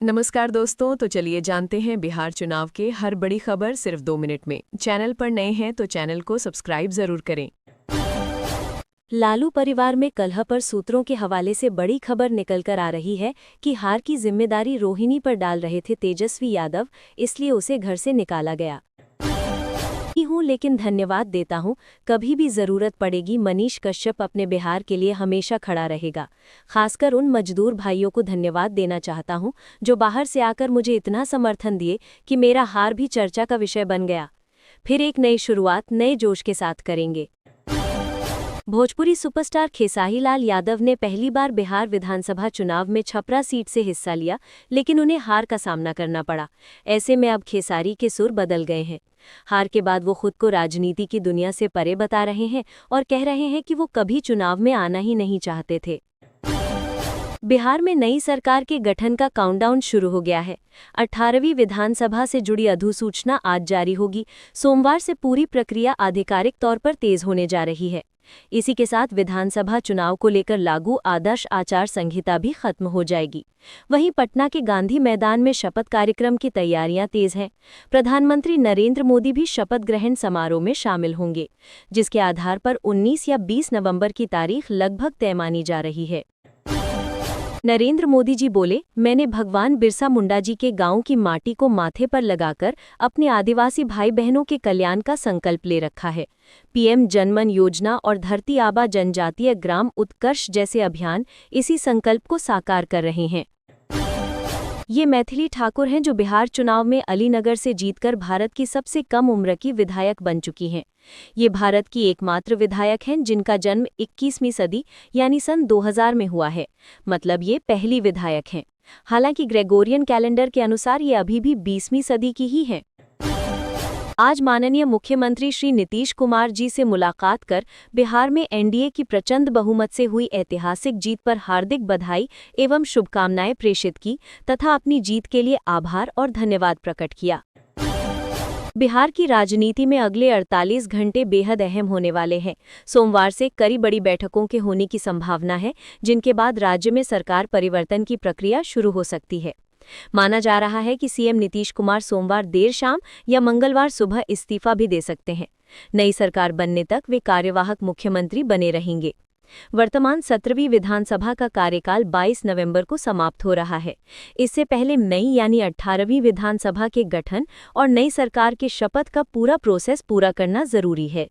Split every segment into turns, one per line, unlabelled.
नमस्कार दोस्तों, तो चलिए जानते हैं बिहार चुनाव के हर बड़ी खबर सिर्फ 2 मिनट में। चैनल पर नए हैं तो चैनल को सब्सक्राइब जरूर करें।
लालू परिवार में कलह पर सूत्रों के हवाले से बड़ी खबर निकलकर आ रही है कि हार की जिम्मेदारी रोहिणी पर डाल रहे थे तेजस्वी यादव, इसलिए उसे घर से निकाला गया। हूँ लेकिन धन्यवाद देता हूँ, कभी भी जरूरत पड़ेगी मनीष कश्यप अपने बिहार के लिए हमेशा खड़ा रहेगा। खासकर उन मजदूर भाइयों को धन्यवाद देना चाहता हूँ जो बाहर से आकर मुझे इतना समर्थन दिए कि मेरा हार भी चर्चा का विषय बन गया। फिर एक नई शुरुआत नए जोश के साथ करेंगे। भोजपुरी सुपरस्टार खेसारी लाल यादव ने पहली बार बिहार विधानसभा चुनाव में छपरा सीट से हिस्सा लिया, लेकिन उन्हें हार का सामना करना पड़ा। ऐसे में अब खेसारी के सुर बदल गए हैं। हार के बाद वो खुद को राजनीति की दुनिया से परे बता रहे हैं और कह रहे हैं कि वो कभी चुनाव में आना ही नहीं चाहते थे। बिहार में नई सरकार के गठन का काउंटडाउन शुरू हो गया है। 18वीं विधानसभा से जुड़ी अधिसूचना आज जारी होगी। सोमवार से पूरी प्रक्रिया आधिकारिक तौर पर तेज होने जा रही है। इसी के साथ विधानसभा चुनाव को लेकर लागू आदर्श आचार संहिता भी खत्म हो जाएगी। वहीं पटना के गांधी मैदान में शपथ कार्यक्रम की तैयारियां तेज हैं। प्रधानमंत्री नरेंद्र मोदी भी शपथ ग्रहण समारोह में शामिल होंगे, जिसके आधार पर 19 या 20 नवंबर की तारीख लगभग तय मानी जा रही है। नरेंद्र मोदी जी बोले, मैंने भगवान बिरसा मुंडा जी के गांव की माटी को माथे पर लगाकर अपने आदिवासी भाई बहनों के कल्याण का संकल्प ले रखा है। पीएम जनमन योजना और धरती आबा जनजातीय ग्राम उत्कर्ष जैसे अभियान इसी संकल्प को साकार कर रहे हैं। ये मैथिली ठाकुर हैं जो बिहार चुनाव में अलीनगर से जीतकर भारत की सबसे कम उम्र की विधायक बन चुकी हैं। ये भारत की एकमात्र विधायक हैं जिनका जन्म 21वीं सदी यानी सन 2000 में हुआ है। मतलब ये पहली विधायक हैं। हालांकि ग्रेगोरियन कैलेंडर के अनुसार ये अभी भी 20वीं सदी की ही हैं। आज माननीय मुख्यमंत्री श्री नीतीश कुमार जी से मुलाकात कर बिहार में एनडीए की प्रचंड बहुमत से हुई ऐतिहासिक जीत पर हार्दिक बधाई एवं शुभकामनाएं प्रेषित की तथा अपनी जीत के लिए आभार और धन्यवाद प्रकट किया। बिहार की राजनीति में अगले 48 घंटे बेहद अहम होने वाले हैं। सोमवार से कई बड़ी बैठकों के होने की संभावना है, जिनके बाद राज्य में सरकार परिवर्तन की प्रक्रिया शुरू हो सकती है। माना जा रहा है कि सीएम नीतीश कुमार सोमवार देर शाम या मंगलवार सुबह इस्तीफा भी दे सकते हैं। नई सरकार बनने तक वे कार्यवाहक मुख्यमंत्री बने रहेंगे। वर्तमान 17वीं विधानसभा का कार्यकाल 22 नवंबर को समाप्त हो रहा है। इससे पहले नई यानी 18वीं विधानसभा के गठन और नई सरकार के शपथ का पूरा प्रोसेस पूरा करना जरूरी है।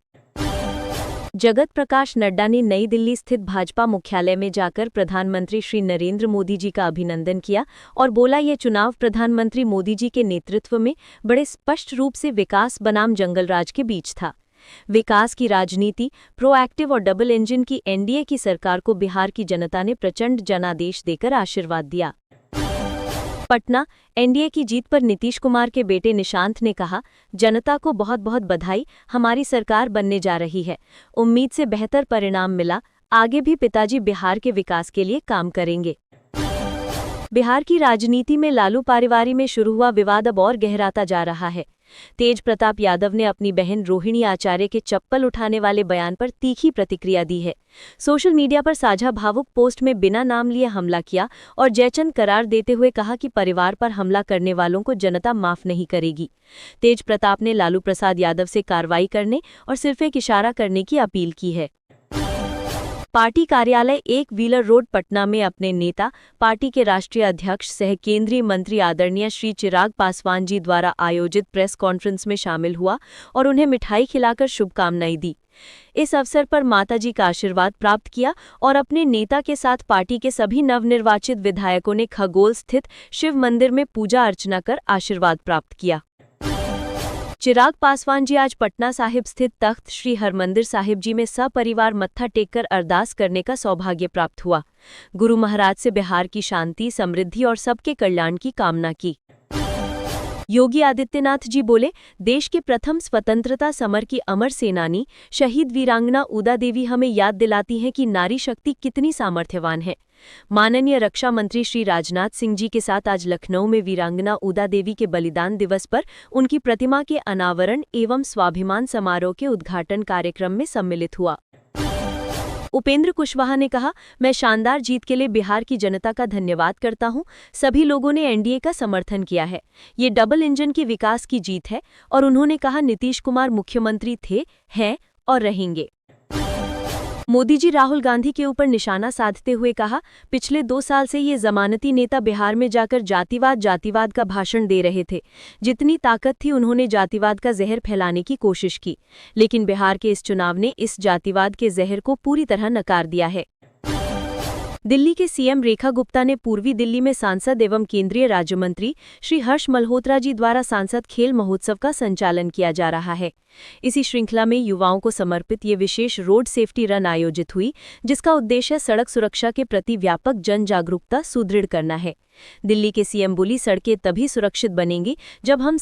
जगत प्रकाश नड्डा ने नई दिल्ली स्थित भाजपा मुख्यालय में जाकर प्रधानमंत्री श्री नरेंद्र मोदी जी का अभिनंदन किया और बोला, ये चुनाव प्रधानमंत्री मोदी जी के नेतृत्व में बड़े स्पष्ट रूप से विकास बनाम जंगलराज के बीच था। विकास की राजनीति, प्रोएक्टिव और डबल इंजन की एनडीए की सरकार को बिहार की जनता ने प्रचंड जनादेश देकर आशीर्वाद दिया। पटना, एनडीए की जीत पर नीतीश कुमार के बेटे निशांत ने कहा, जनता को बहुत बहुत बधाई, हमारी सरकार बनने जा रही है। उम्मीद से बेहतर परिणाम मिला, आगे भी पिताजी बिहार के विकास के लिए काम करेंगे। बिहार की राजनीति में लालू परिवार में शुरू हुआ विवाद अब और गहराता जा रहा है। तेज प्रताप यादव ने अपनी बहन रोहिणी आचार्य के चप्पल उठाने वाले बयान पर तीखी प्रतिक्रिया दी है। सोशल मीडिया पर साझा भावुक पोस्ट में बिना नाम लिए हमला किया और जयचंद करार देते हुए कहा कि परिवार पर हमला करने वालों को जनता माफ नहीं करेगी। तेज प्रताप ने लालू प्रसाद यादव से कार्रवाई करने और सिर्फ एक इशारा करने की अपील की है। पार्टी कार्यालय एक व्हीलर रोड पटना में अपने नेता, पार्टी के राष्ट्रीय अध्यक्ष सह केंद्रीय मंत्री आदरणीय श्री चिराग पासवान जी द्वारा आयोजित प्रेस कॉन्फ्रेंस में शामिल हुआ और उन्हें मिठाई खिलाकर शुभकामनाएं दी। इस अवसर पर माताजी का आशीर्वाद प्राप्त किया और अपने नेता के साथ पार्टी के सभी नवनिर्वाचित विधायकों ने खगोल स्थित शिव मंदिर में पूजा अर्चना कर आशीर्वाद प्राप्त किया। चिराग पासवान जी आज पटना साहिब स्थित तख्त श्री हरमंदिर साहिब जी में सपरिवार मत्था टेककर अरदास करने का सौभाग्य प्राप्त हुआ। गुरु महाराज से बिहार की शांति, समृद्धि और सबके कल्याण की कामना की। योगी आदित्यनाथ जी बोले, देश के प्रथम स्वतंत्रता समर की अमर सेनानी शहीद वीरांगना उदा देवी हमें याद दिलाती हैं कि नारी शक्ति कितनी सामर्थ्यवान है। माननीय रक्षा मंत्री श्री राजनाथ सिंह जी के साथ आज लखनऊ में वीरांगना उदा देवी के बलिदान दिवस पर उनकी प्रतिमा के अनावरण एवं स्वाभिमान समारोह के उद्घाटन कार्यक्रम में सम्मिलित हुआ। उपेंद्र कुशवाहा ने कहा, मैं शानदार जीत के लिए बिहार की जनता का धन्यवाद करता हूं। सभी लोगों ने एनडीए का समर्थन किया है। ये डबल इंजन की विकास की जीत है। और उन्होंने कहा, नीतीश कुमार मुख्यमंत्री थे, हैं और रहेंगे। मोदी जी राहुल गांधी के ऊपर निशाना साधते हुए कहा, पिछले 2 साल से ये जमानती नेता बिहार में जाकर जातिवाद का भाषण दे रहे थे। जितनी ताकत थी उन्होंने जातिवाद का जहर फैलाने की कोशिश की, लेकिन बिहार के इस चुनाव ने इस जातिवाद के जहर को पूरी तरह नकार दिया है। दिल्ली के सीएम रेखा गुप्ता ने पूर्वी दिल्ली में सांसद एवं केंद्रीय राज्य मंत्री श्री हर्ष मल्होत्रा जी द्वारा सांसद खेल महोत्सव का संचालन किया जा रहा है। इसी श्रृंखला में युवाओं को समर्पित ये विशेष रोड सेफ्टी रन आयोजित हुई, जिसका उद्देश्य सड़क सुरक्षा के प्रति व्यापक जन जागरूकता सुदृढ़ करना है। दिल्ली के सीएम बोली, सड़कें तभी सुरक्षित बनेंगी जब हम